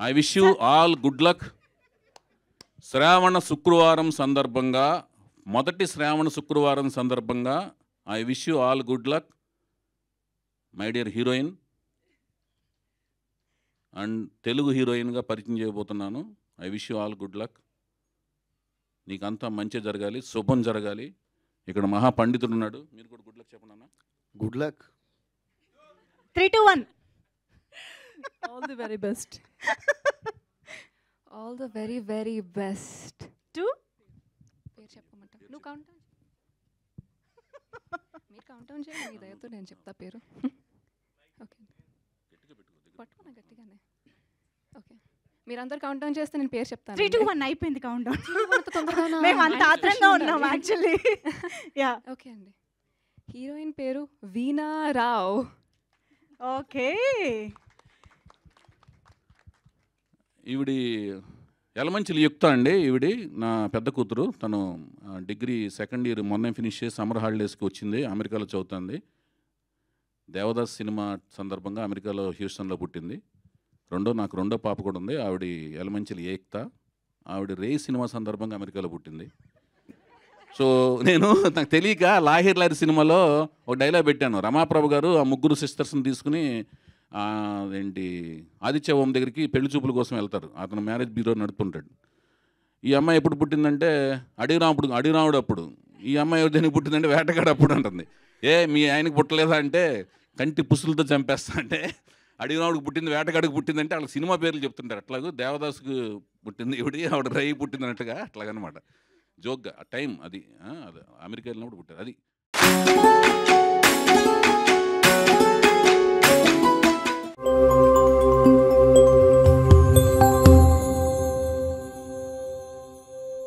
I wish you all good luck. Shravana Shukravaram సందర్భంగా, మొదటి శ్రావణ శుక్రవారం సందర్భంగా I wish you all good luck my dear heroine. And Telugu హీరోయిన్గా పరిచయం చేయబోతున్నాను. I wish you all good luck. నీకంతా మంచి జరగాలి, శుభం జరగాలి. ఇక్కడ మహా పండితుడు ఉన్నాడు, మీరు కూడా గుడ్ లక్ చెప్పండి. Good luck. 3, 2, 1. All the very best. All the very, very best. 2. పేరు చెప్పమంటా. నువ్వు కౌంట్ డౌన్. మీరు కౌంట్ డౌన్ చేయండి, మీ దయతో నేను చెప్తా పేరు. ఓకే, పట్టుకున్నా గట్టిగానే. ఓకే, మీరందరూ కౌంట్ డౌన్ చేస్తే నేను పేరు చెప్తాను. 3, 2, 1 అయిపోయింది కౌంట్ డౌన్. తొందరగా మేము అంత ఆత్రంగా ఉన్నాం యాక్చువల్లీ. యా, ఓకే అండి. హీరోయిన్ పేరు వీణా రావ్. ఓకే. ఈవిడి యలమంచిలి యుక్త అండి. ఈవిడి నా పెద్ద కూతురు. తను డిగ్రీ సెకండ్ ఇయర్ మొన్నే ఫినిష్ చేసి సమ్మర్ హాలిడేస్కి వచ్చింది. అమెరికాలో చదువుతుంది. దేవదాస్ సినిమా సందర్భంగా అమెరికాలో హ్యూస్టన్లో పుట్టింది. నాకు రెండో పాప కూడా ఉంది. ఆవిడ యలమంచిలి ఏక్త. ఆవిడ రే సినిమా సందర్భంగా అమెరికాలో పుట్టింది. సో నాకు తెలియక లాహిర్ లారి సినిమాలో ఒక డైలాగ్ పెట్టాను. రమాప్రభు గారు ఆ ముగ్గురు సిస్టర్స్ని తీసుకుని ఏంటి ఆదిత్య ఓం దగ్గరికి పెళ్లి చూపుల కోసం వెళ్తారు. అతను మ్యారేజ్ బ్యూరో నడుపుతుంటాడు. ఈ అమ్మాయి ఎప్పుడు పుట్టిందంటే అడిరాముడు అప్పుడు. ఈ అమ్మాయి దేనికి పుట్టిందంటే వేటగాడు అప్పుడు అంటుంది. మీ ఆయనకి పుట్టలేదా అంటే కంటి పుసులతో చంపేస్తా అంటే, అడిగినావుడికి పుట్టింది వేటగాడికి పుట్టిందంటే వాళ్ళకి సినిమా పేర్లు చెప్తుంటారు. అట్లాగూ దేవదాసుకు పుట్టింది ఈవిడి, ఆవిడ రై పుట్టిందన్నట్టుగా అట్లాగనమాట. జోక్గా ఆ టైం అది అమెరికా వెళ్ళినప్పుడు పుట్టారు. అది